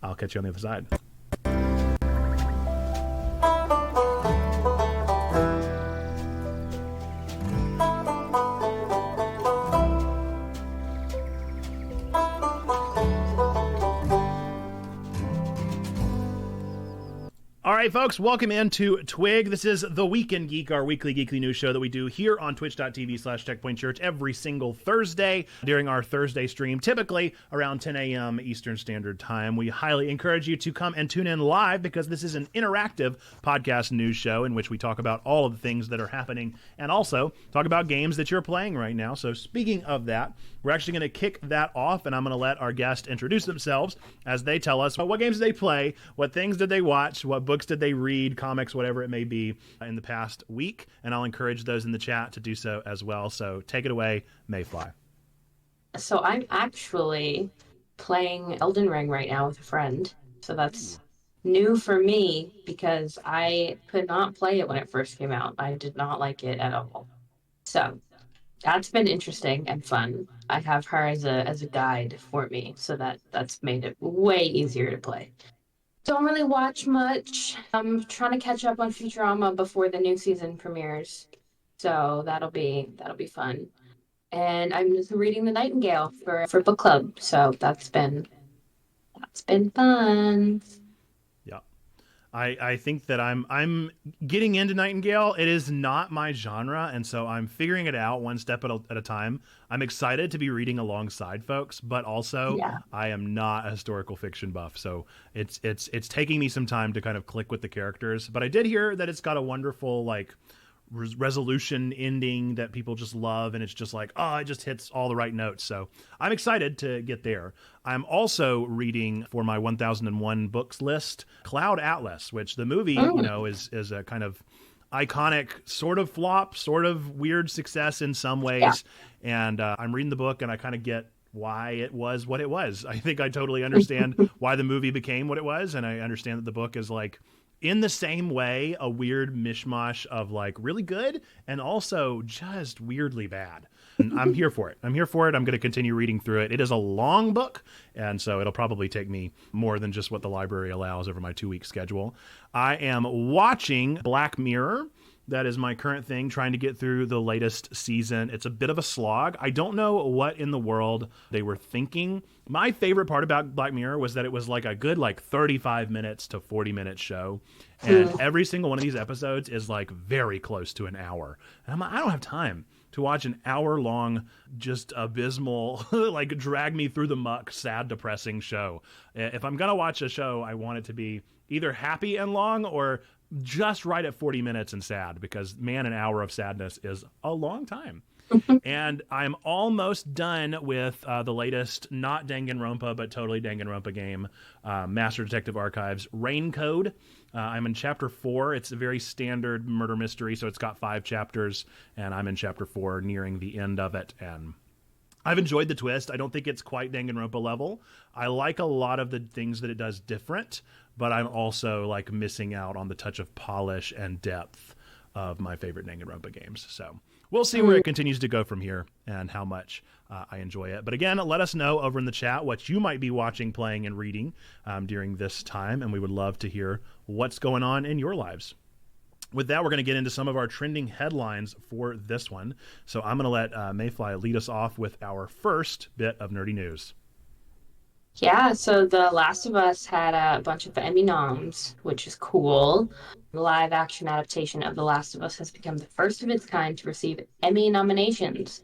I'll catch you on the other side. All right, folks, welcome into TWIG. This is The Weekend Geek, our weekly geekly news show that we do here on twitch.tv/checkpointchurch every single Thursday during our Thursday stream, typically around 10 a.m. Eastern Standard Time. We highly encourage you to come and tune in live because this is an interactive podcast news show in which we talk about all of the things that are happening and also talk about games that you're playing right now. So speaking of that, we're actually going to kick that off, and I'm going to let our guests introduce themselves as they tell us what games did they play, what things did they watch, what books did they read, comics, whatever it may be, in the past week. And I'll encourage those in the chat to do so as well. So take it away, Mayfly. So I'm actually playing Elden Ring right now with a friend. So that's new for me because I could not play it when it first came out. I did not like it at all. So that's been interesting and fun. I have her as a guide for me, so that's made it way easier to play. Don't really watch much. I'm trying to catch up on Futurama before the new season premieres, so that'll be fun. And I'm just reading The Nightingale for book club, so that's been fun. Yeah, I think that I'm getting into Nightingale. It is not my genre, and so I'm figuring it out one step at a time. I'm excited to be reading alongside folks, but also I am not a historical fiction buff, so it's taking me some time to kind of click with the characters. But I did hear that it's got a wonderful resolution ending that people just love, and it's just like, it just hits all the right notes. So I'm excited to get there. I'm also reading for my 1001 books list Cloud Atlas, which the movie is a kind of iconic sort of flop, sort of weird success in some ways. And I'm reading the book and I kind of get why it was what it was. I think I totally understand why the movie became what it was, and I understand that the book is in the same way a weird mishmash of really good and also just weirdly bad. And I'm here for it. I'm going to continue reading through it. It is a long book, and so it'll probably take me more than just what the library allows over my 2-week schedule. I am watching Black Mirror. That is my current thing, trying to get through the latest season. It's a bit of a slog. I don't know what in the world they were thinking. My favorite part about Black Mirror was that it was a good 35 minutes to 40-minute show. And every single one of these episodes is very close to an hour. And I'm I don't have time to watch an hour-long, just abysmal, drag me through the muck, sad, depressing show. If I'm going to watch a show, I want it to be either happy and long or just right at 40 minutes and sad, because man, an hour of sadness is a long time. And I'm almost done with the latest, not Danganronpa, but totally Danganronpa game, Master Detective Archives Rain Code. I'm in chapter 4. It's a very standard murder mystery, so it's got 5 chapters, and I'm in chapter 4, nearing the end of it, and I've enjoyed the twist. I don't think it's quite Danganronpa level. I like a lot of the things that it does different, but I'm also missing out on the touch of polish and depth of my favorite Danganronpa games. So we'll see where it continues to go from here and how much I enjoy it. But again, let us know over in the chat what you might be watching, playing, and reading during this time, and we would love to hear what's going on in your lives. With that, we're going to get into some of our trending headlines for this one. So I'm going to let Mayfly lead us off with our first bit of nerdy news. Yeah, so The Last of Us had a bunch of Emmy noms, which is cool. The live-action adaptation of The Last of Us has become the first of its kind to receive Emmy nominations.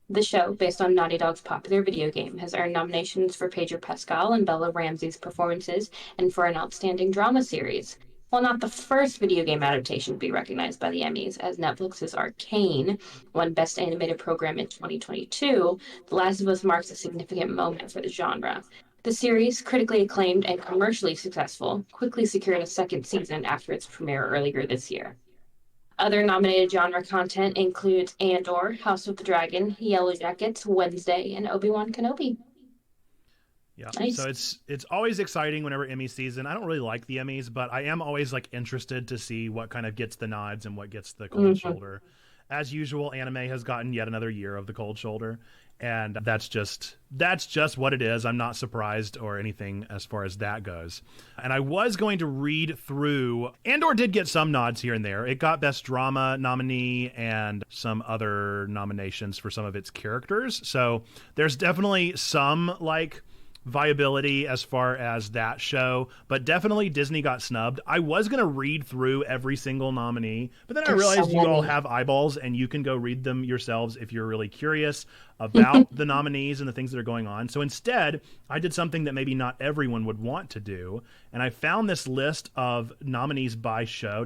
The show, based on Naughty Dog's popular video game, has earned nominations for Pedro Pascal and Bella Ramsey's performances and for an outstanding drama series. While not the first video game adaptation to be recognized by the Emmys, as Netflix's Arcane won Best Animated Program in 2022, The Last of Us marks a significant moment for the genre. The series, critically acclaimed and commercially successful, quickly secured a second season after its premiere earlier this year. Other nominated genre content includes Andor, House of the Dragon, Yellow Jackets, Wednesday, and Obi-Wan Kenobi. Yeah, Nice. So it's always exciting whenever Emmy season. I don't really like the Emmys, but I am always interested to see what kind of gets the nods and what gets the cold shoulder. As usual, anime has gotten yet another year of the cold shoulder. And that's just what it is. I'm not surprised or anything as far as that goes. And I was going to read through, Andor did get some nods here and there. It got Best Drama nominee and some other nominations for some of its characters. So there's definitely some like viability as far as that show, but definitely Disney got snubbed. I was going to read through every single nominee, but then I realized you all have eyeballs and you can go read them yourselves if you're really curious about the nominees and the things that are going on. So instead, I did something that maybe not everyone would want to do, and I found this list of nominations by show,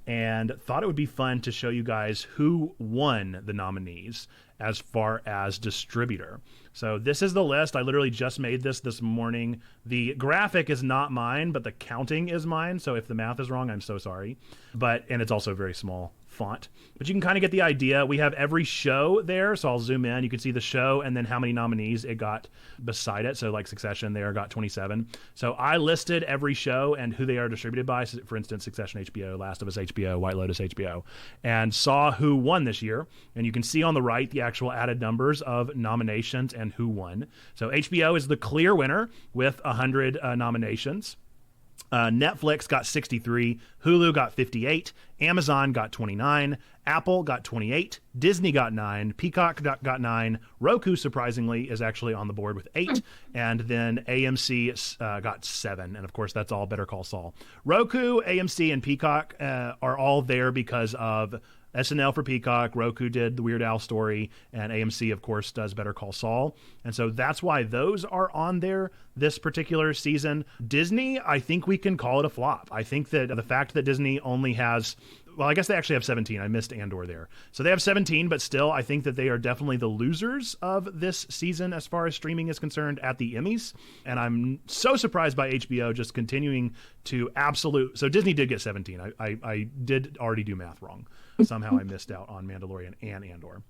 and thought it would be fun to show you guys who won the nominees as far as distributor. So this is the list. I literally just made this morning. The graphic is not mine, but the counting is mine. So if the math is wrong, I'm so sorry. And it's also very small font. But you can kind of get the idea. We have every show there, so I'll zoom in. You can see the show and then how many nominees it got beside it. So like Succession there got 27. So I listed every show and who they are distributed by. So for instance, Succession HBO, Last of Us HBO, White Lotus HBO, and saw who won this year. And you can see on the right the actual added numbers of nominations and who won. So HBO is the clear winner with 100 nominations. Netflix got 63, Hulu got 58, Amazon got 29, Apple got 28, Disney got 9, Peacock got 9, Roku, surprisingly, is actually on the board with 8, and then AMC got 7, and of course that's all Better Call Saul. Roku, AMC, and Peacock are all there because of SNL for Peacock, Roku did the Weird Al story, and AMC, of course, does Better Call Saul. And so that's why those are on there this particular season. Disney, I think we can call it a flop. I think that the fact that Disney only has, well, I guess they actually have 17. I missed Andor there. So they have 17, but still, I think that they are definitely the losers of this season as far as streaming is concerned at the Emmys. And I'm so surprised by HBO just continuing to So Disney did get 17. I did already do math wrong. Somehow I missed out on Mandalorian and Andor.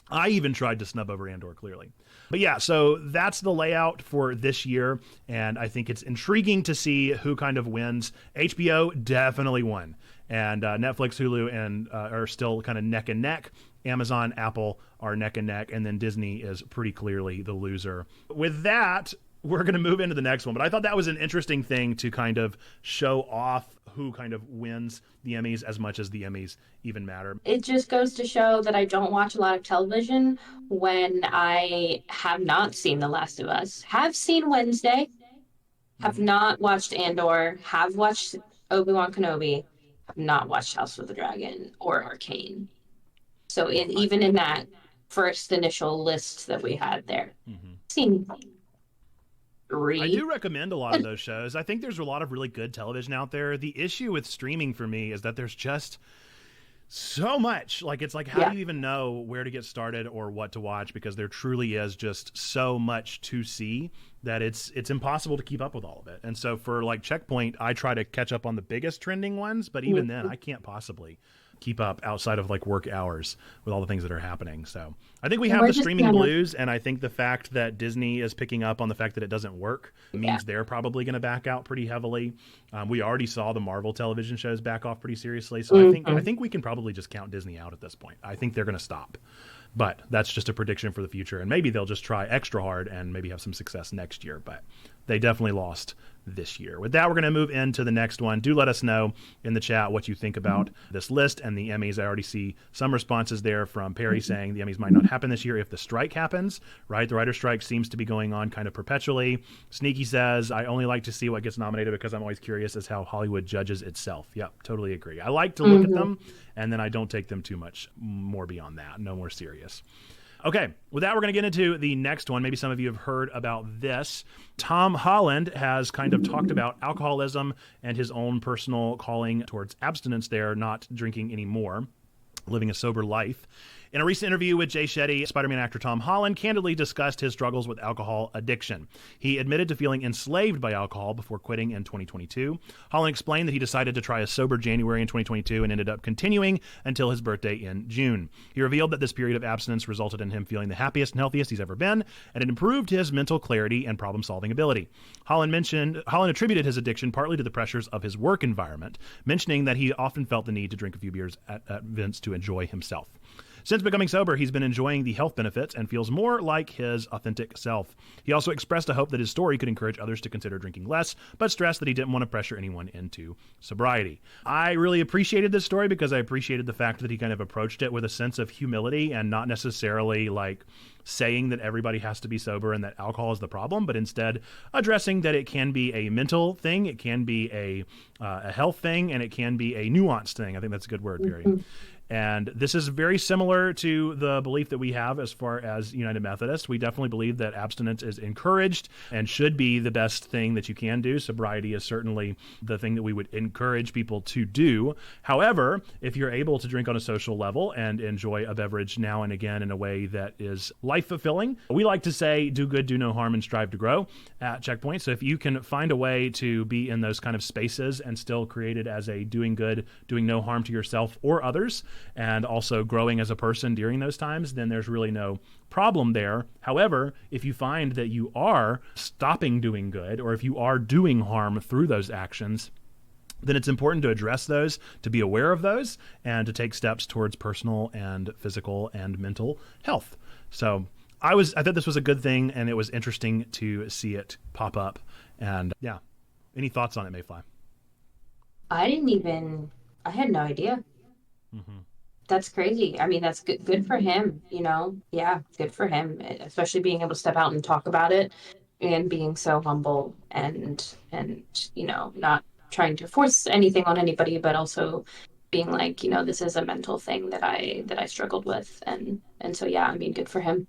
I even tried to snub over Andor, clearly. But yeah, so that's the layout for this year, and I think it's intriguing to see who kind of wins. HBO definitely won, and Netflix, Hulu, and are still kind of neck and neck. Amazon, Apple are neck and neck, and then Disney is pretty clearly the loser. With that, we're going to move into the next one, but I thought that was an interesting thing to kind of show off who kind of wins the Emmys as much as the Emmys even matter. It just goes to show that I don't watch a lot of television when I have not seen The Last of Us, have seen Wednesday, have not watched Andor, have watched Obi-Wan Kenobi, have not watched House of the Dragon or Arcane. So even in that first initial list that we had there, seen 3. I do recommend a lot of those shows. I think there's a lot of really good television out there. The issue with streaming for me is that there's just so much. Like, it's like, how do you even know where to get started or what to watch? Because there truly is just so much to see that it's impossible to keep up with all of it. And so for like Checkpoint, I try to catch up on the biggest trending ones, but even then I can't possibly keep up outside of like work hours with all the things that are happening. So I think we have the streaming blues, and I think the fact that Disney is picking up on the fact that it doesn't work means they're probably going to back out pretty heavily. We already saw the Marvel television shows back off pretty seriously. So I think we can probably just count Disney out at this point. I think they're going to stop. But that's just a prediction for the future, and maybe they'll just try extra hard and maybe have some success next year. But they definitely lost this year. With that, we're going to move into the next one. Do let us know in the chat what you think about this list and the Emmys. I already see some responses there from Perry saying the Emmys might not happen this year if the strike happens, right? The writer's strike seems to be going on kind of perpetually. Sneaky says, I only like to see what gets nominated because I'm always curious as how Hollywood judges itself. Yep, totally agree. I like to look at them, and then I don't take them too much more beyond that. No more serious. Okay, with that, we're going to get into the next one. Maybe some of you have heard about this. Tom Holland has kind of talked about alcoholism and his own personal calling towards abstinence there, not drinking anymore, living a sober life. In a recent interview with Jay Shetty, Spider-Man actor Tom Holland candidly discussed his struggles with alcohol addiction. He admitted to feeling enslaved by alcohol before quitting in 2022. Holland explained that he decided to try a sober January in 2022 and ended up continuing until his birthday in June. He revealed that this period of abstinence resulted in him feeling the happiest and healthiest he's ever been, and it improved his mental clarity and problem-solving ability. Holland attributed his addiction partly to the pressures of his work environment, mentioning that he often felt the need to drink a few beers at events to enjoy himself. Since becoming sober, he's been enjoying the health benefits and feels more like his authentic self. He also expressed a hope that his story could encourage others to consider drinking less, but stressed that he didn't want to pressure anyone into sobriety. I really appreciated this story because I appreciated the fact that he kind of approached it with a sense of humility and not necessarily like saying that everybody has to be sober and that alcohol is the problem, but instead addressing that it can be a mental thing, it can be a health thing, and it can be a nuanced thing. I think that's a good word, Perry. And this is very similar to the belief that we have as far as United Methodist. We definitely believe that abstinence is encouraged and should be the best thing that you can do. Sobriety is certainly the thing that we would encourage people to do. However, if you're able to drink on a social level and enjoy a beverage now and again in a way that is life-fulfilling, we like to say, do good, do no harm, and strive to grow at Checkpoint. So if you can find a way to be in those kind of spaces and still create it as a doing good, doing no harm to yourself or others, and also growing as a person during those times, then there's really no problem there. However, if you find that you are stopping doing good, or if you are doing harm through those actions, then it's important to address those, to be aware of those, and to take steps towards personal and physical and mental health. So I thought this was a good thing, and it was interesting to see it pop up. And yeah, any thoughts on it, Mayfly? I had no idea. Mm-hmm. That's crazy. I mean, that's good for him, you know? Yeah, good for him, especially being able to step out and talk about it and being so humble and not trying to force anything on anybody, but also being like, this is a mental thing that I struggled with. And so, yeah, I mean, good for him.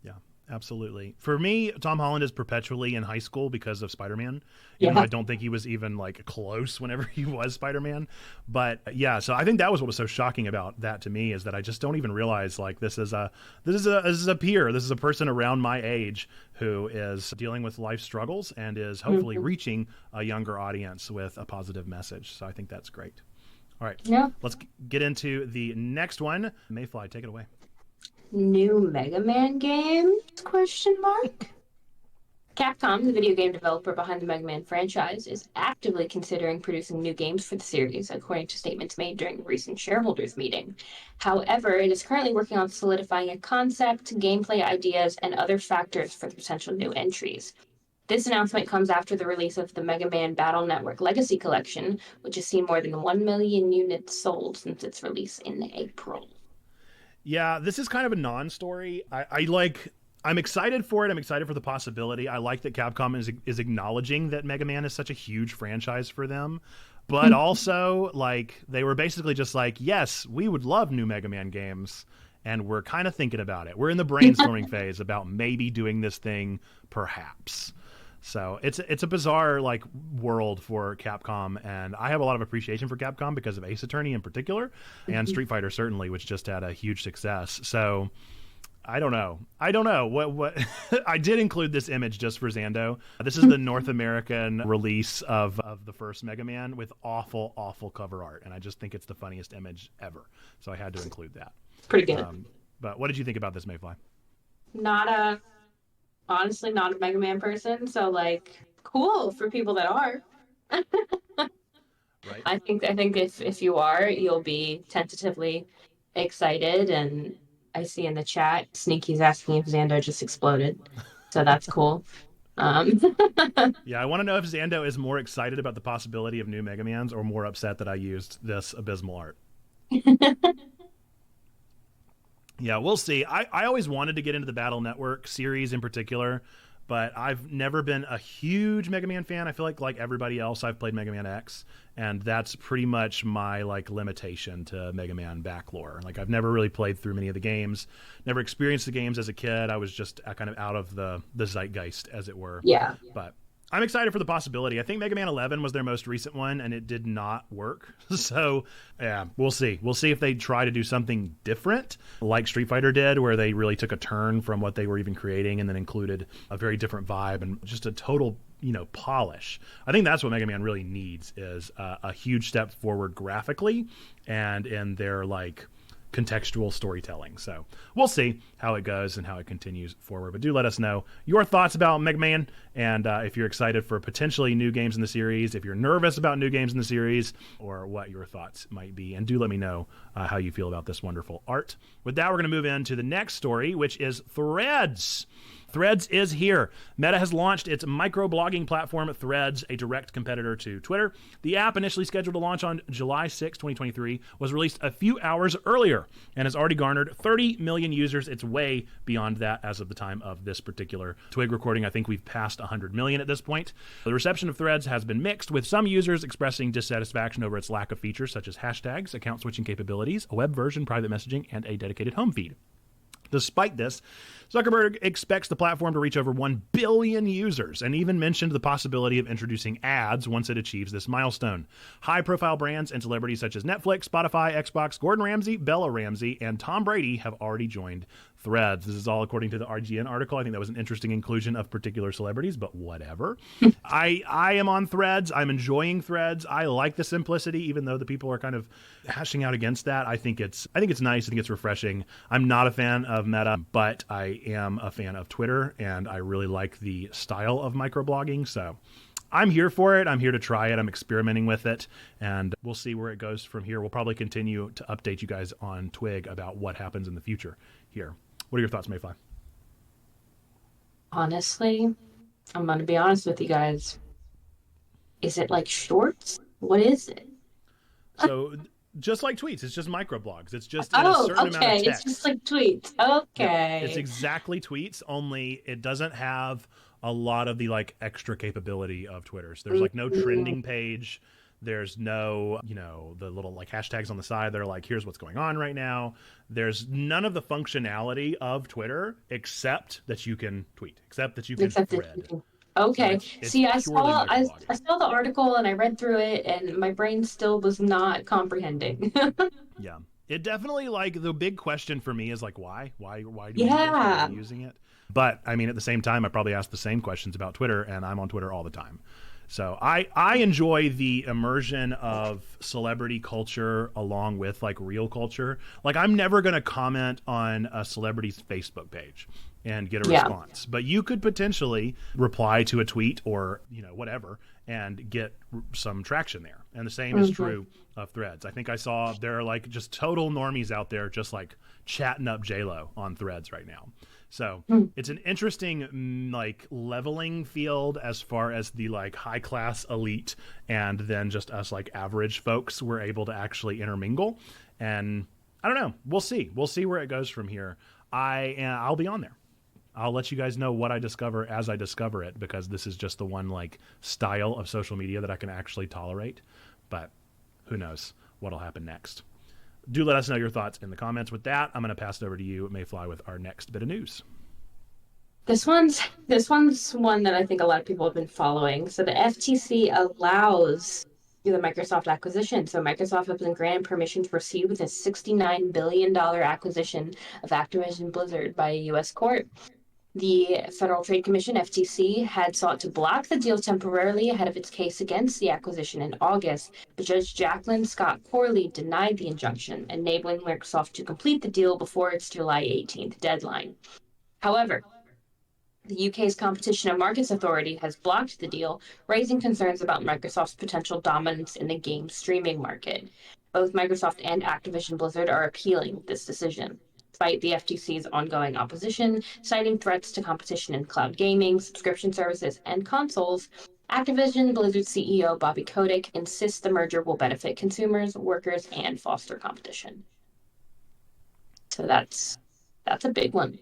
Yeah, absolutely. For me, Tom Holland is perpetually in high school because of Spider-Man. Yeah. Even though I don't think he was even like close whenever he was Spider-Man. But yeah, so I think that was what was so shocking about that to me, is that I just don't even realize like this is a peer, this is a person around my age who is dealing with life struggles and is hopefully reaching a younger audience with a positive message. So I think that's great. All right, Yeah. let's get into the next one. Mayfly, take it away. New Megaman games? Question mark. Capcom, the video game developer behind the Mega Man franchise, is actively considering producing new games for the series, according to statements made during a recent shareholders meeting. However, it is currently working on solidifying a concept, gameplay ideas, and other factors for the potential new entries. This announcement comes after the release of the Mega Man Battle Network Legacy Collection, which has seen more than 1 million units sold since its release in April. Yeah, this is kind of a non-story. I'm excited for it. I'm excited for the possibility. I like that Capcom is acknowledging that Mega Man is such a huge franchise for them. But also, like, they were basically just like, yes, we would love new Mega Man games, and we're kind of thinking about it. We're in the brainstorming phase about maybe doing this thing, perhaps. So it's a bizarre like world for Capcom, and I have a lot of appreciation for Capcom because of Ace Attorney in particular, and Street Fighter certainly, which just had a huge success. So I don't know what I did include this image just for Zando. This is the North American release of the first Mega Man with awful cover art, and I just think it's the funniest image ever. So I had to include that. Pretty good. But what did you think about this, Mayfly? Honestly not a Mega Man person, so like cool for people that are. Right. I think if you are, you'll be tentatively excited. And I see in the chat Sneaky's asking if Xando just exploded, so that's cool. Yeah, I want to know if Xando is more excited about the possibility of new Mega Mans or more upset that I used this abysmal art. Yeah, we'll see. I always wanted to get into the Battle Network series in particular, but I've never been a huge Mega Man fan. I feel like everybody else, I've played Mega Man X, and that's pretty much my like limitation to Mega Man backlore. Like I've never really played through many of the games, never experienced the games as a kid. I was just kind of out of the zeitgeist, as it were. Yeah. But I'm excited for the possibility. I think Mega Man 11 was their most recent one, and it did not work. So, yeah, we'll see. We'll see if they try to do something different, like Street Fighter did, where they really took a turn from what they were even creating and then included a very different vibe and just a total, polish. I think that's what Mega Man really needs, is a huge step forward graphically and in their, contextual storytelling. So we'll see how it goes and how it continues forward. But do let us know your thoughts about Megaman, and if you're excited for potentially new games in the series, if you're nervous about new games in the series, or what your thoughts might be. And do let me know how you feel about this wonderful art. With that, we're going to move into the next story, which is Threads. Threads is here. Meta has launched its microblogging platform, Threads, a direct competitor to Twitter. The app, initially scheduled to launch on July 6, 2023, was released a few hours earlier and has already garnered 30 million users. It's way beyond that as of the time of this particular Twig recording. I think we've passed 100 million at this point. The reception of Threads has been mixed, with some users expressing dissatisfaction over its lack of features such as hashtags, account switching capabilities, a web version, private messaging, and a dedicated home feed. Despite this, Zuckerberg expects the platform to reach over 1 billion users and even mentioned the possibility of introducing ads once it achieves this milestone. High-profile brands and celebrities such as Netflix, Spotify, Xbox, Gordon Ramsay, Bella Ramsey, and Tom Brady have already joined Threads. This is all according to the RGN article. I think that was an interesting inclusion of particular celebrities, but whatever. I am on Threads. I'm enjoying Threads. I like the simplicity, even though the people are kind of hashing out against that. I think it's nice. I think it's refreshing. I'm not a fan of Meta, but I am a fan of Twitter, and I really like the style of microblogging. So I'm here for it. I'm here to try it. I'm experimenting with it, and we'll see where it goes from here. We'll probably continue to update you guys on Twig about what happens in the future here. What are your thoughts, Mayfly? Honestly, I'm going to be honest with you guys. Is it like shorts? What is it? So just like tweets, it's just microblogs. It's just in a certain amount of text. It's just like tweets. Okay. Yeah, it's exactly tweets, only it doesn't have a lot of the like extra capability of Twitter. So there's like no trending page. There's no, the little like hashtags on the side that are like, here's what's going on right now. There's none of the functionality of Twitter except that you can tweet, except that you can thread. Okay. So it's See, I saw the article and I read through it, and my brain still was not comprehending. Yeah. It definitely, like, the big question for me is like, why? Why do we use this? Why are we using it? But I mean, at the same time, I probably ask the same questions about Twitter, and I'm on Twitter all the time. So I enjoy the immersion of celebrity culture along with like real culture. Like, I'm never going to comment on a celebrity's Facebook page and get a response, but you could potentially reply to a tweet or, whatever, and get some traction there. And the same is true of Threads. I think I saw there are like just total normies out there just like chatting up J-Lo on Threads right now. So it's an interesting like leveling field as far as the like high class elite and then just us like average folks were able to actually intermingle. And I don't know. We'll see. We'll see where it goes from here. I'll be on there. I'll let you guys know what I discover as I discover it, because this is just the one like style of social media that I can actually tolerate. But who knows what'll happen next. Do let us know your thoughts in the comments. With that, I'm going to pass it over to you, Mayfly, with our next bit of news. This one's one that I think a lot of people have been following. So the FTC allows the Microsoft acquisition. So Microsoft has been granted permission to proceed with a $69 billion acquisition of Activision Blizzard by a U.S. court. The Federal Trade Commission, FTC, had sought to block the deal temporarily ahead of its case against the acquisition in August, but Judge Jacqueline Scott Corley denied the injunction, enabling Microsoft to complete the deal before its July 18th deadline. However, the UK's Competition and Markets Authority has blocked the deal, raising concerns about Microsoft's potential dominance in the game streaming market. Both Microsoft and Activision Blizzard are appealing this decision, despite the FTC's ongoing opposition, citing threats to competition in cloud gaming, subscription services, and consoles. Activision Blizzard CEO Bobby Kotick insists the merger will benefit consumers, workers, and foster competition. So that's a big one.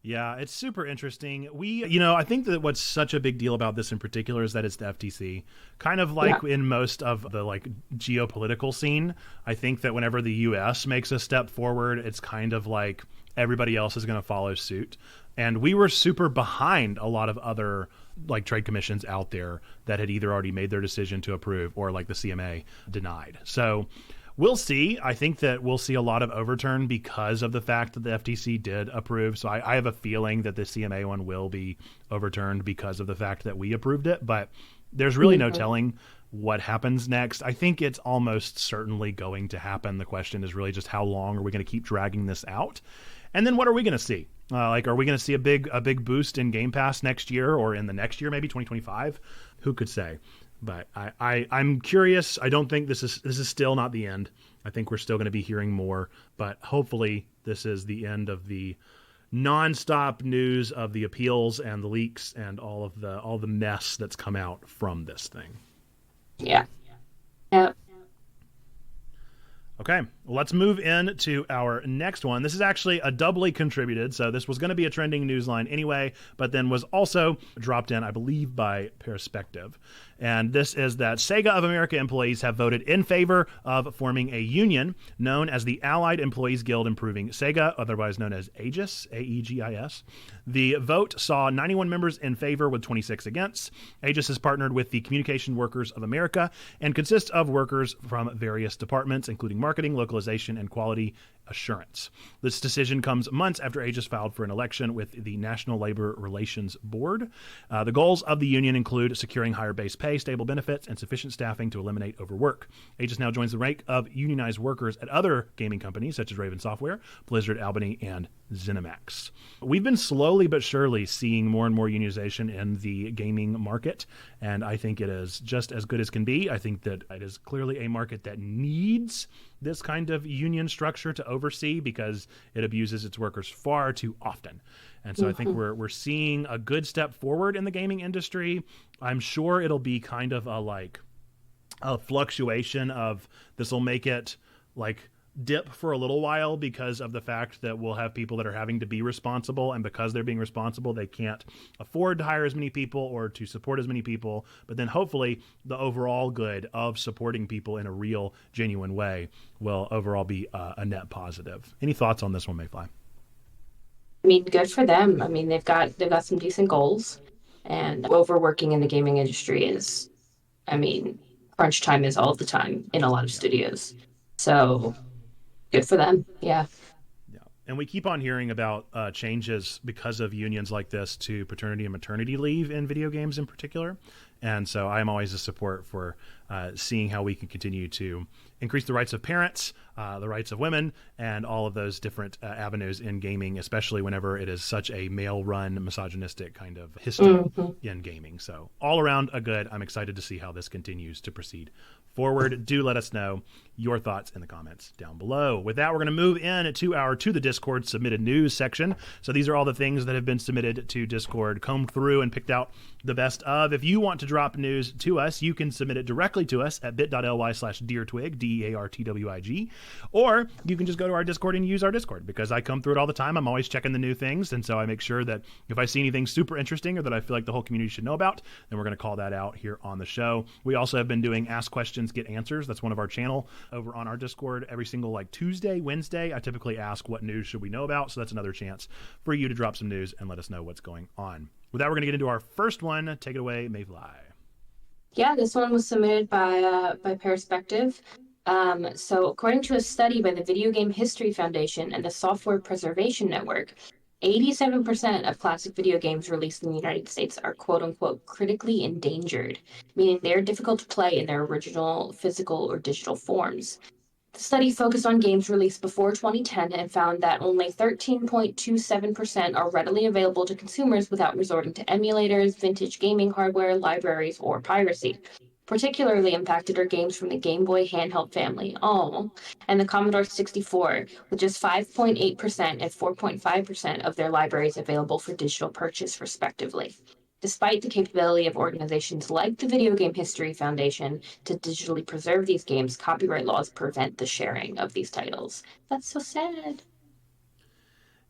Yeah, it's super interesting. I think that what's such a big deal about this in particular is that it's the FTC. Kind of like in most of the like geopolitical scene, I think that whenever the US makes a step forward, it's kind of like everybody else is going to follow suit. And we were super behind a lot of other like trade commissions out there that had either already made their decision to approve or like the CMA denied. So we'll see. I think that we'll see a lot of overturn because of the fact that the FTC did approve. So I have a feeling that the CMA one will be overturned because of the fact that we approved it. But there's really no telling what happens next. I think it's almost certainly going to happen. The question is really just how long are we going to keep dragging this out? And then what are we going to see? Are we going to see a big boost in Game Pass next year or in the next year, maybe 2025? Who could say? But I'm curious. I don't think this is still not the end. I think we're still going to be hearing more, but hopefully this is the end of the nonstop news of the appeals and the leaks and all the mess that's come out from this thing. Yeah. Yep. Okay, let's move into our next one. This is actually a doubly contributed, so this was going to be a trending news line anyway, but then was also dropped in, I believe, by Perspective. And this is that SEGA of America employees have voted in favor of forming a union known as the Allied Employees Guild Improving SEGA, otherwise known as AEGIS, A-E-G-I-S. The vote saw 91 members in favor with 26 against. AEGIS has partnered with the Communication Workers of America and consists of workers from various departments, including marketing, localization, and quality assurance. This decision comes months after AEGIS filed for an election with the National Labor Relations Board. The goals of the union include securing higher base pay, stable benefits, and sufficient staffing to eliminate overwork. AEGIS now joins the rank of unionized workers at other gaming companies such as Raven Software, Blizzard, Albany, and ZeniMax. We've been slowly but surely seeing more and more unionization in the gaming market, and I think it is just as good as can be. I think that it is clearly a market that needs this kind of union structure to oversee because it abuses its workers far too often. And so I think we're seeing a good step forward in the gaming industry. I'm sure it'll be kind of a fluctuation of this will make it like dip for a little while because of the fact that we'll have people that are having to be responsible, and because they're being responsible, they can't afford to hire as many people or to support as many people. But then hopefully the overall good of supporting people in a real, genuine way will overall be a net positive. Any thoughts on this one, Mayfly? I mean, good for them. I mean, they've got some decent goals, and overworking in the gaming industry is, I mean, crunch time is all the time in a lot of studios. So good for them. Yeah. Yeah. And we keep on hearing about changes because of unions like this to paternity and maternity leave in video games in particular. And so I'm always a support for seeing how we can continue to increase the rights of parents, the rights of women, and all of those different avenues in gaming, especially whenever it is such a male-run, misogynistic kind of history in gaming. So all around a good. I'm excited to see how this continues to proceed forward. Do let us know your thoughts in the comments down below. With that, we're going to move in to our To the Discord submitted news section. So these are all the things that have been submitted to Discord, combed through and picked out the best of. If you want to drop news to us, you can submit it directly to us at bit.ly/DearTwig, DearTwig, or you can just go to our Discord and use our Discord, because I come through it all the time. I'm always checking the new things, and so I make sure that if I see anything super interesting or that I feel like the whole community should know about, then we're going to call that out here on the show. We also have been doing Ask Questions, Get Answers. That's one of our channel over on our Discord every single Tuesday, Wednesday. I typically ask what news should we know about, so that's another chance for you to drop some news and let us know what's going on. With that, we're going to get into our first one. Take it away, Mayfly. Yeah, this one was submitted by Perspective. So according to a study by the Video Game History Foundation and the Software Preservation Network, 87% of classic video games released in the United States are quote-unquote critically endangered, meaning they're difficult to play in their original physical or digital forms. The study focused on games released before 2010 and found that only 13.27% are readily available to consumers without resorting to emulators, vintage gaming hardware, libraries, or piracy. Particularly impacted are games from the Game Boy handheld family, and the Commodore 64, with just 5.8% and 4.5% of their libraries available for digital purchase, respectively. Despite the capability of organizations like the Video Game History Foundation to digitally preserve these games, copyright laws prevent the sharing of these titles. That's so sad.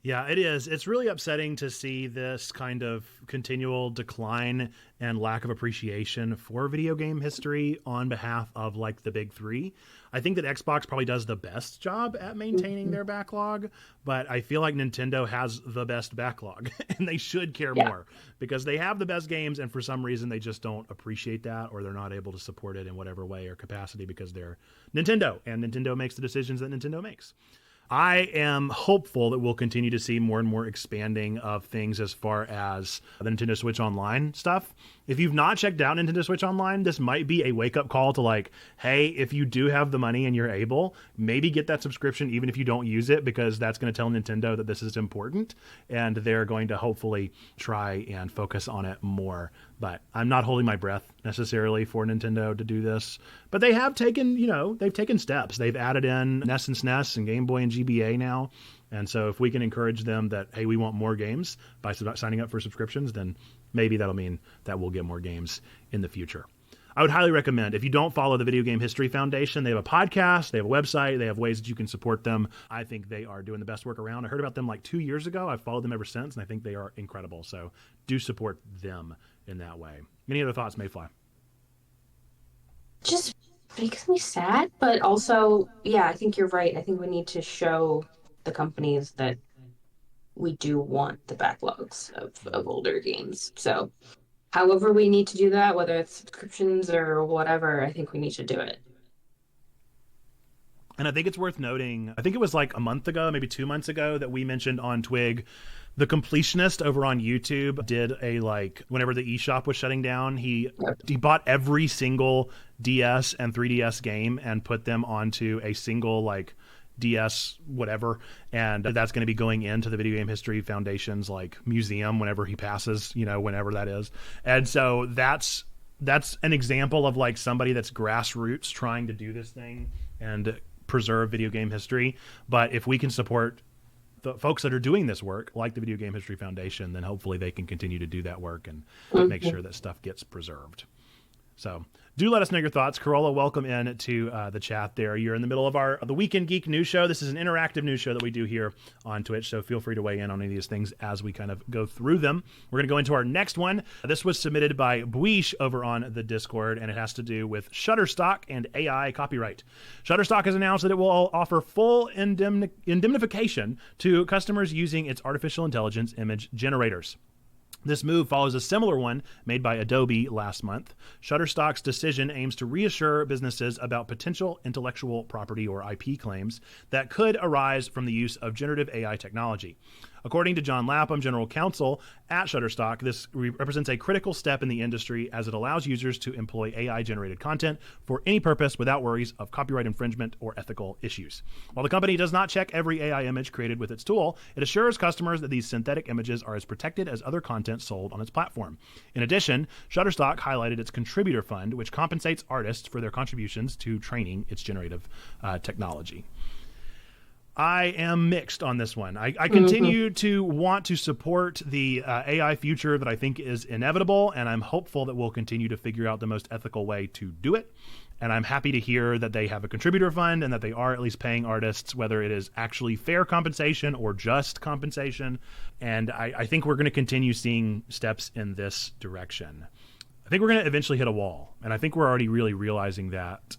Yeah, it is. It's really upsetting to see this kind of continual decline and lack of appreciation for video game history on behalf of the big three. I think that Xbox probably does the best job at maintaining their backlog, but I feel like Nintendo has the best backlog and they should care more because they have the best games, and for some reason they just don't appreciate that, or they're not able to support it in whatever way or capacity because they're Nintendo, and Nintendo makes the decisions that Nintendo makes. I am hopeful that we'll continue to see more and more expanding of things as far as the Nintendo Switch Online stuff. If you've not checked out Nintendo Switch Online, this might be a wake-up call to like, hey, if you do have the money and you're able, maybe get that subscription even if you don't use it, because that's going to tell Nintendo that this is important, and they're going to hopefully try and focus on it more. But I'm not holding my breath necessarily for Nintendo to do this. But they have taken, they've taken steps. They've added in NES and SNES and Game Boy and GBA now. And so if we can encourage them that, hey, we want more games by signing up for subscriptions, then maybe that'll mean that we'll get more games in the future. I would highly recommend, if you don't follow the Video Game History Foundation, they have a podcast, they have a website, they have ways that you can support them. I think they are doing the best work around. I heard about them like 2 years ago. I've followed them ever since, and I think they are incredible. So do support them in that way. Any other thoughts, Mayfly? Just makes me sad, but also, yeah, I think you're right. I think we need to show the companies that we do want the backlogs of older games. So however we need to do that, whether it's subscriptions or whatever, I think we need to do it. And I think it's worth noting, I think it was like a month ago, maybe 2 months ago, that we mentioned on Twig, the Completionist over on YouTube did a, like, whenever the eShop was shutting down, he bought every single DS and 3DS game and put them onto a single, like, DS whatever, and that's going to be going into the Video Game History Foundation's like museum whenever he passes, whenever that is. And so that's an example of like somebody that's grassroots trying to do this thing and preserve video game history. But if we can support the folks that are doing this work, like the Video Game History Foundation, then hopefully they can continue to do that work and make sure that stuff gets preserved. So do let us know your thoughts. Corolla, welcome in to the chat there. You're in the middle of the Weekend Geek news show. This is an interactive news show that we do here on Twitch, so feel free to weigh in on any of these things as we kind of go through them. We're going to go into our next one. This was submitted by Buish over on the Discord, and it has to do with Shutterstock and AI copyright. Shutterstock has announced that it will offer full indemnification to customers using its artificial intelligence image generators. This move follows a similar one made by Adobe last month. Shutterstock's decision aims to reassure businesses about potential intellectual property or IP claims that could arise from the use of generative AI technology. According to John Lapham, general counsel at Shutterstock, this represents a critical step in the industry as it allows users to employ AI-generated content for any purpose without worries of copyright infringement or ethical issues. While the company does not check every AI image created with its tool, it assures customers that these synthetic images are as protected as other content sold on its platform. In addition, Shutterstock highlighted its contributor fund, which compensates artists for their contributions to training its generative technology. I am mixed on this one. I continue to want to support the AI future that I think is inevitable, and I'm hopeful that we'll continue to figure out the most ethical way to do it. And I'm happy to hear that they have a contributor fund and that they are at least paying artists, whether it is actually fair compensation or just compensation. And I think we're going to continue seeing steps in this direction. I think we're going to eventually hit a wall, and I think we're already really realizing that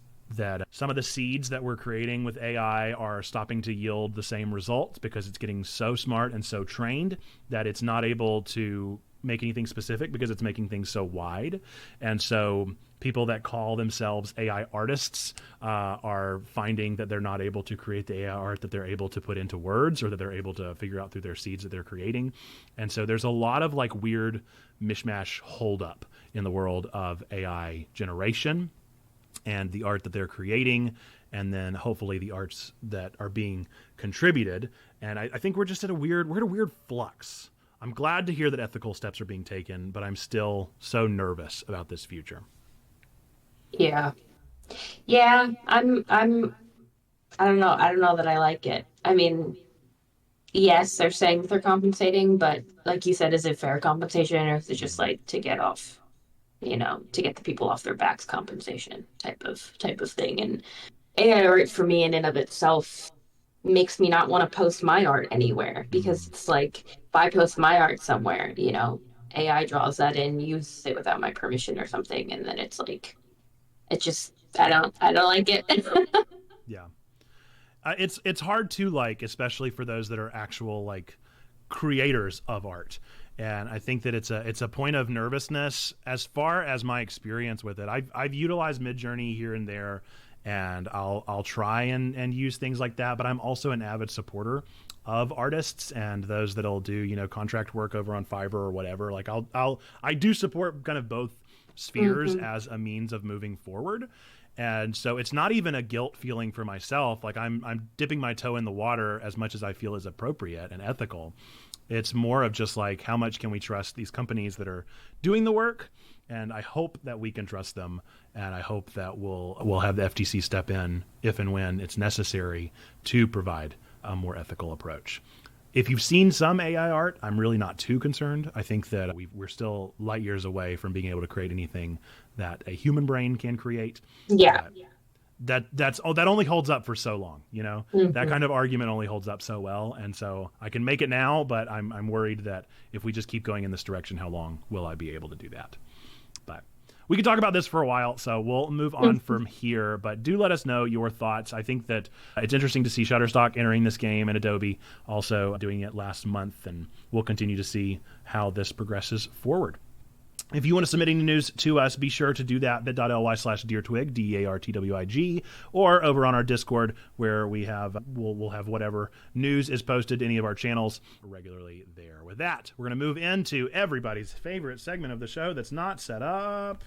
some of the seeds that we're creating with AI are stopping to yield the same results because it's getting so smart and so trained that it's not able to make anything specific because it's making things so wide. And so people that call themselves AI artists are finding that they're not able to create the AI art that they're able to put into words or that they're able to figure out through their seeds that they're creating. And so there's a lot of like weird mishmash holdup in the world of AI generation and the art that they're creating, and then hopefully the arts that are being contributed. And I think we're just at a weird flux. I'm glad to hear that ethical steps are being taken, but I'm still so nervous about this future. Yeah. I don't know that I like it. I mean, yes, they're saying that they're compensating, but like you said, is it fair compensation or is it just like to get off, to get the people off their backs compensation type of thing? And AI art for me in and of itself makes me not want to post my art anywhere because it's like if I post my art somewhere, AI draws that in, uses it without my permission or something, and then it's like it just I don't like it. Yeah. It's hard to like, especially for those that are actual like creators of art. And I think that it's a point of nervousness as far as my experience with it. I've utilized Midjourney here and there, and I'll try and use things like that. But I'm also an avid supporter of artists and those that'll do contract work over on Fiverr or whatever. Like I do support kind of both spheres as a means of moving forward. And so it's not even a guilt feeling for myself. Like I'm dipping my toe in the water as much as I feel is appropriate and ethical. It's more of just like, how much can we trust these companies that are doing the work? And I hope that we can trust them. And I hope that we'll have the FTC step in if and when it's necessary to provide a more ethical approach. If you've seen some AI art, I'm really not too concerned. I think that we're still light years away from being able to create anything that a human brain can create. Yeah. That only holds up for so long, you know. That kind of argument only holds up so well, and so I can make it now, but I'm worried that if we just keep going in this direction, how long will I be able to do that? But we could talk about this for a while, so we'll move on from here. But do let us know your thoughts. I think that it's interesting to see Shutterstock entering this game and Adobe also doing it last month, and we'll continue to see how this progresses forward. If you want to submit any news to us, be sure to do that, bit.ly/DearTwig, DearTwig, or over on our Discord, where we'll have whatever news is posted to any of our channels regularly there. With that, we're going to move into everybody's favorite segment of the show that's not set up.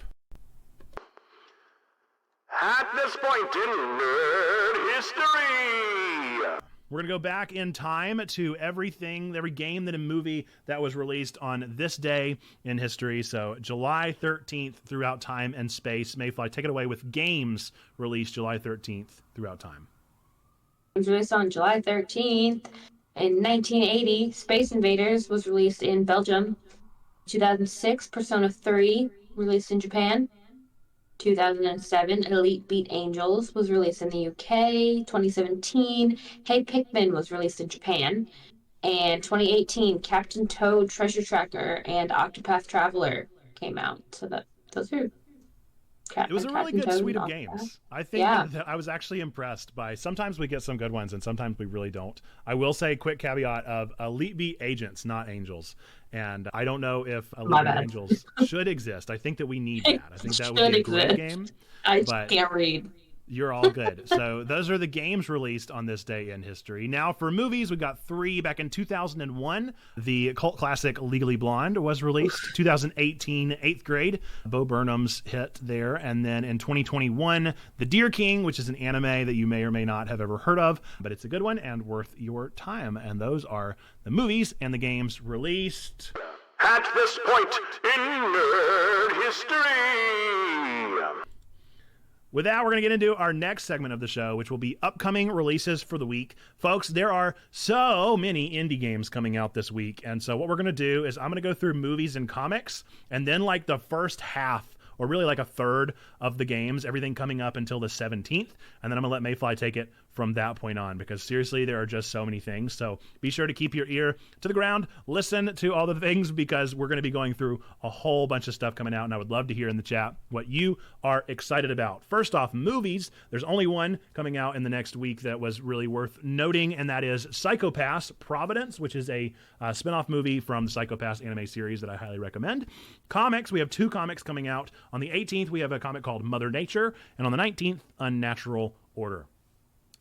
At this point in nerd history, we're going to go back in time to every game and movie that was released on this day in history. So July 13th throughout time and space. Mayfly, take it away with games released July 13th throughout time. It was released on July 13th. In 1980, Space Invaders was released in Belgium. 2006, Persona 3 released in Japan. 2007, Elite Beat Angels was released in the UK. 2017, Hey Pikmin was released in Japan. And 2018, Captain Toad Treasure Tracker and Octopath Traveler came out. So those are... It was a really good suite of games. I think that I was actually impressed by. Sometimes we get some good ones, and sometimes we really don't. I will say, quick caveat of Elite Beat Agents, not Angels. And I don't know if Elite Beat Angels should exist. I think that we need that. I think that would be a great game. I can't read. You're all good. So those are the games released on this day in history. Now for movies, we got 3 back in 2001. The cult classic Legally Blonde was released. 2018, 8th Grade, Bo Burnham's hit there. And then in 2021, The Deer King, which is an anime that you may or may not have ever heard of, but it's a good one and worth your time. And those are the movies and the games released at this point in nerd history. With that, we're going to get into our next segment of the show, which will be upcoming releases for the week. Folks, there are so many indie games coming out this week. And so what we're going to do is I'm going to go through movies and comics, and then like the first half, or really like a third of the games, everything coming up until the 17th. And then I'm going to let Mayfly take it from that point on, because seriously, there are just so many things. So be sure to keep your ear to the ground, listen to all the things, because we're going to be going through a whole bunch of stuff coming out, and I would love to hear in the chat what you are excited about. First off, movies. There's only one coming out in the next week that was really worth noting, and that is Psycho Pass Providence, which is a spin-off movie from the Psycho Pass anime series that I highly recommend. Comics, we have 2 comics coming out. On the 18th, we have a comic called Mother Nature, and on the 19th, Unnatural Order.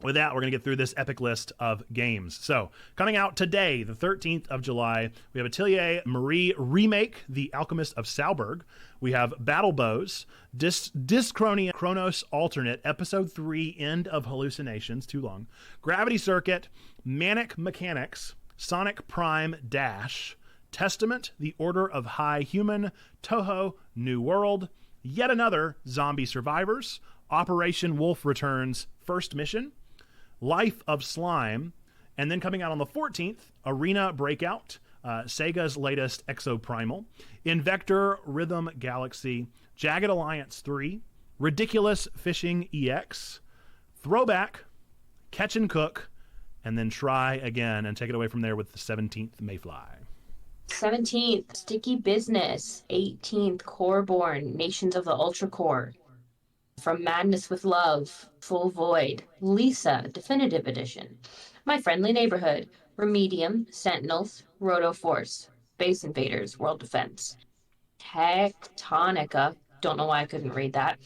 With that, we're going to get through this epic list of games. So, coming out today, the 13th of July, we have Atelier Marie Remake, The Alchemist of Sauberg. We have Battle Bows, Dyschronia Chronos Alternate, Episode 3, End of Hallucinations, too long. Gravity Circuit, Manic Mechanics, Sonic Prime Dash, Testament, The Order of High Human, Toho, New World, yet another Zombie Survivors, Operation Wolf Returns, First Mission, Life of Slime, and then coming out on the 14th, Arena Breakout, Sega's latest Exoprimal, Invector Rhythm Galaxy, Jagged Alliance 3, Ridiculous Fishing EX, Throwback, Catch and Cook, and then Try Again, and take it away from there with the 17th Mayfly. 17th, Sticky Business. 18th, Coreborn, Nations of the Ultra Core. From Madness with Love, Full Void, Lisa, Definitive Edition, My Friendly Neighborhood, Remedium, Sentinels, Roto Force, Space Invaders, World Defense, Tectonica, don't know why I couldn't read that,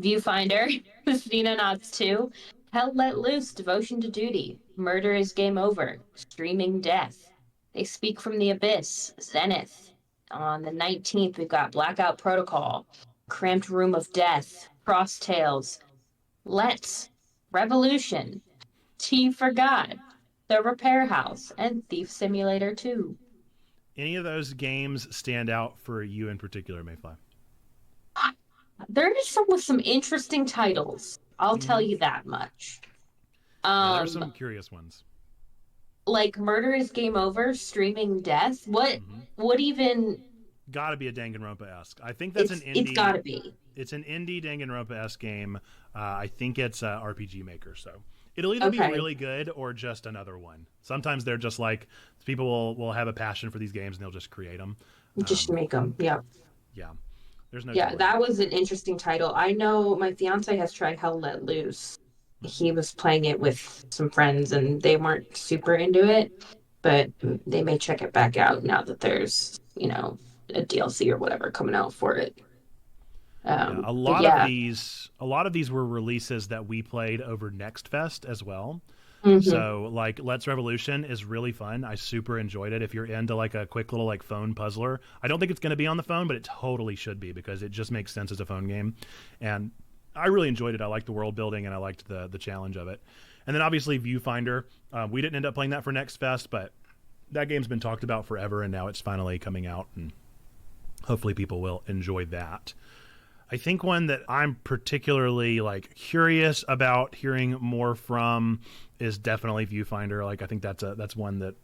Viewfinder, Xenonauts 2, Hell Let Loose, Devotion to Duty, Murder is Game Over, Streaming Death, They Speak from the Abyss, Zenith. On the 19th, we've got Blackout Protocol, Cramped Room of Death, Cross Tales, Let's, Revolution, T for God, The Repair House, and Thief Simulator 2. Any of those games stand out for you in particular, Mayfly? There is some with some interesting titles. I'll tell you that much. Yeah, there's some curious ones. Like Murder is Game Over, Streaming Death. What even? Gotta be a Danganronpa-esque. I think that's an indie. It's gotta be. It's an indie Danganronpa-esque game. I think it's a RPG Maker, so it'll either be really good or just another one. Sometimes they're just like people will have a passion for these games and they'll just create them. Just make them. Yeah. Yeah. There's no. Yeah, that was an interesting title. I know my fiance has tried Hell Let Loose. He was playing it with some friends and they weren't super into it, but they may check it back out now that there's, a DLC or whatever coming out for it. A lot of these were releases that we played over Next Fest as well. So like Let's Revolution is really fun. I super enjoyed it. If you're into like a quick little like phone puzzler, I don't think it's going to be on the phone, but it totally should be because it just makes sense as a phone game. And I really enjoyed it. I liked the world building and I liked the challenge of it. And then obviously Viewfinder. We didn't end up playing that for Next Fest, but that game's been talked about forever and now it's finally coming out and hopefully people will enjoy that. I think one that I'm particularly like curious about hearing more from is definitely Viewfinder. Like I think that's one that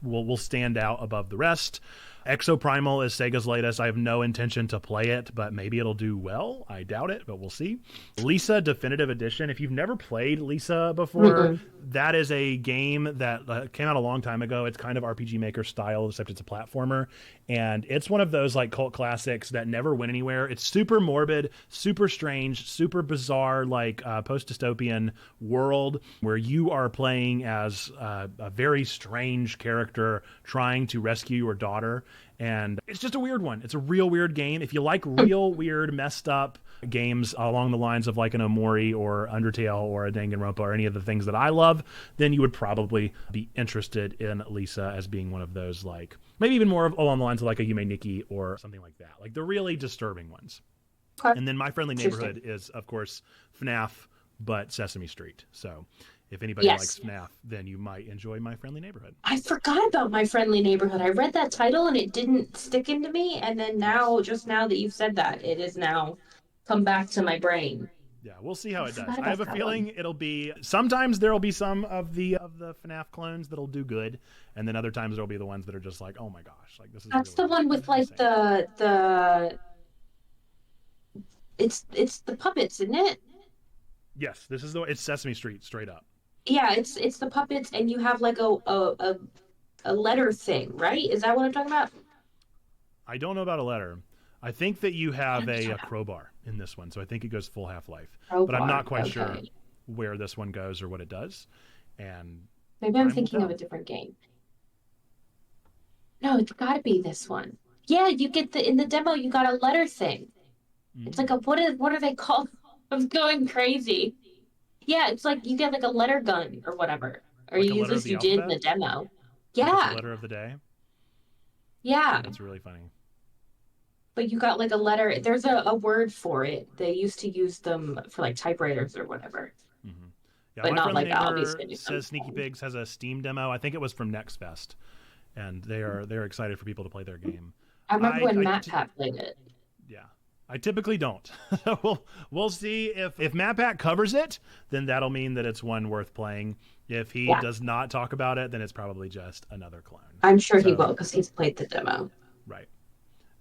will stand out above the rest. Exoprimal is Sega's latest. I have no intention to play it, but maybe it'll do well. I doubt it, but we'll see. Lisa Definitive Edition. If you've never played Lisa before, that is a game that came out a long time ago. It's kind of RPG Maker style, except it's a platformer. And it's one of those like cult classics that never went anywhere. It's super morbid, super strange, super bizarre, like post-dystopian world where you are playing as a very strange character trying to rescue your daughter. And it's just a weird one. It's a real weird game. If you like real weird, messed up games along the lines of like an Omori or Undertale or a Danganronpa or any of the things that I love, then you would probably be interested in Lisa as being one of those, like maybe even more along the lines of like a Yume Nikki or something like that, like the really disturbing ones. And then My Friendly Neighborhood is, of course, FNAF, but Sesame Street. So if anybody likes FNAF, then you might enjoy My Friendly Neighborhood. I forgot about My Friendly Neighborhood. I read that title and it didn't stick into me. And then now, just now that you've said that, it is now come back to my brain. Yeah, we'll see how it does. I have a feeling it'll be. Sometimes there'll be some of the FNAF clones that'll do good, and then other times there'll be the ones that are just like, oh my gosh, like this is. That's really the one with like the. It's the puppets, isn't it? Yes, this is it's Sesame Street straight up. Yeah, it's the puppets, and you have like a letter thing, right? Is that what I'm talking about? I don't know about a letter. I think that you have a crowbar in this one, so I think it goes full Half-Life. But I'm not quite sure where this one goes or what it does. And maybe I'm thinking of a different game. No, it's got to be this one. Yeah, you get in the demo. You got a letter thing. It's like what are they called? I'm going crazy. Yeah, it's like you get like a letter gun or whatever, or like at least you did in the demo. Yeah, like the letter of the day. Yeah, that's really funny. But you got like a letter. There's a word for it. They used to use them for like typewriters or whatever. Yeah, but not like obviously. Says Sneaky Pigs has a Steam demo. I think it was from Next Fest, and they're excited for people to play their game. I remember when Matt Pat played it. Yeah. I typically don't. We'll see if Matt Pat covers it, then that'll mean that it's one worth playing. If he does not talk about it, then it's probably just another clone. I'm sure he will because he's played the demo. Right.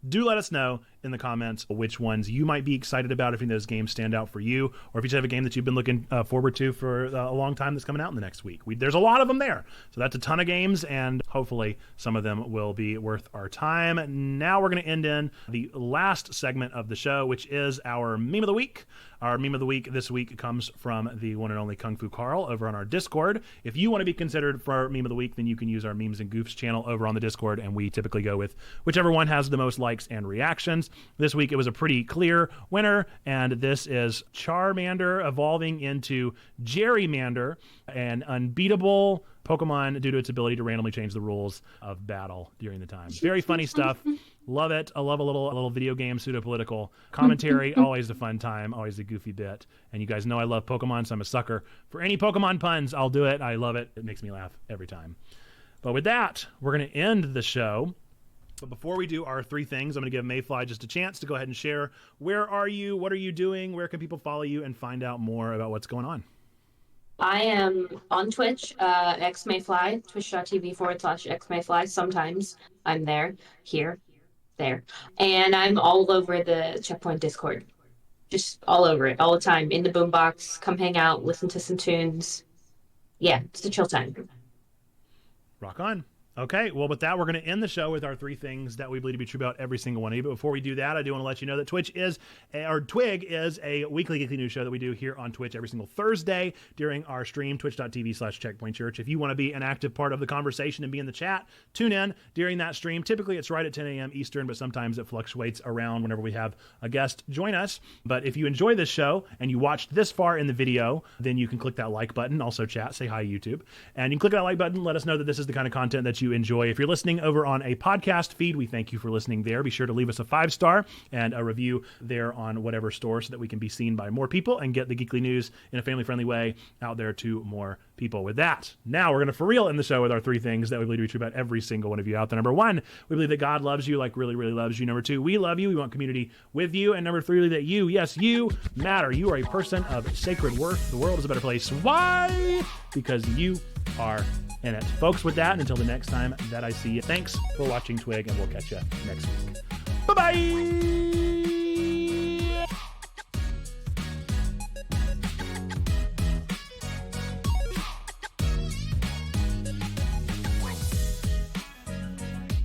Do let us know in the comments which ones you might be excited about, if any of those games stand out for you, or if you just have a game that you've been looking forward to for a long time that's coming out in the next week. There's a lot of them there. So that's a ton of games, and hopefully some of them will be worth our time. Now we're going to end in the last segment of the show, which is our Meme of the Week. Our Meme of the Week this week comes from the one and only Kung Fu Carl over on our Discord. If you want to be considered for our Meme of the Week, then you can use our Memes and Goofs channel over on the Discord, and we typically go with whichever one has the most likes and reactions. This week it was a pretty clear winner, and this is Charmander evolving into Gerrymander, an unbeatable Pokemon due to its ability to randomly change the rules of battle during the time. Very funny stuff. Love it. I love a little video game pseudo-political commentary. Always a fun time. Always a goofy bit. And you guys know I love Pokemon, so I'm a sucker for any Pokemon puns. I'll do it. I love it. It makes me laugh every time. But with that, we're going to end the show. But before we do our 3 things, I'm going to give Mayfly just a chance to go ahead and share. Where are you? What are you doing? Where can people follow you and find out more about what's going on? I am on Twitch, xmayfly, twitch.tv/xmayfly. Sometimes I'm there, here, there. And I'm all over the Checkpoint Discord. Just all over it, all the time. In the boombox, come hang out, listen to some tunes. Yeah, it's a chill time. Rock on. Okay, well, with that, we're going to end the show with our 3 things that we believe to be true about every single one of you. But before we do that, I do want to let you know that TWIG is a weekly geekly news show that we do here on Twitch every single Thursday during our stream, twitch.tv/checkpointchurch. If you want to be an active part of the conversation and be in the chat, tune in during that stream. Typically, it's right at 10 a.m. Eastern, but sometimes it fluctuates around whenever we have a guest join us. But if you enjoy this show and you watched this far in the video, then you can click that like button. Also chat, say hi, YouTube. And you can click that like button, let us know that this is the kind of content that you enjoy. If you're listening over on a podcast feed, we thank you for listening there. Be sure to leave us a 5-star and a review there on whatever store so that we can be seen by more people and get the geekly news in a family-friendly way out there to more people. With that, now we're going to for real end the show with our 3 things that we believe to be true about every single one of you out there. Number 1, we believe that God loves you, like really, really loves you. Number 2, we love you. We want community with you. And number 3, that you, yes, you matter. You are a person of sacred worth. The world is a better place. Why? Because you are in it. Folks, with that, until the next time that I see you, thanks for watching TWIG, and we'll catch you next week. Bye-bye!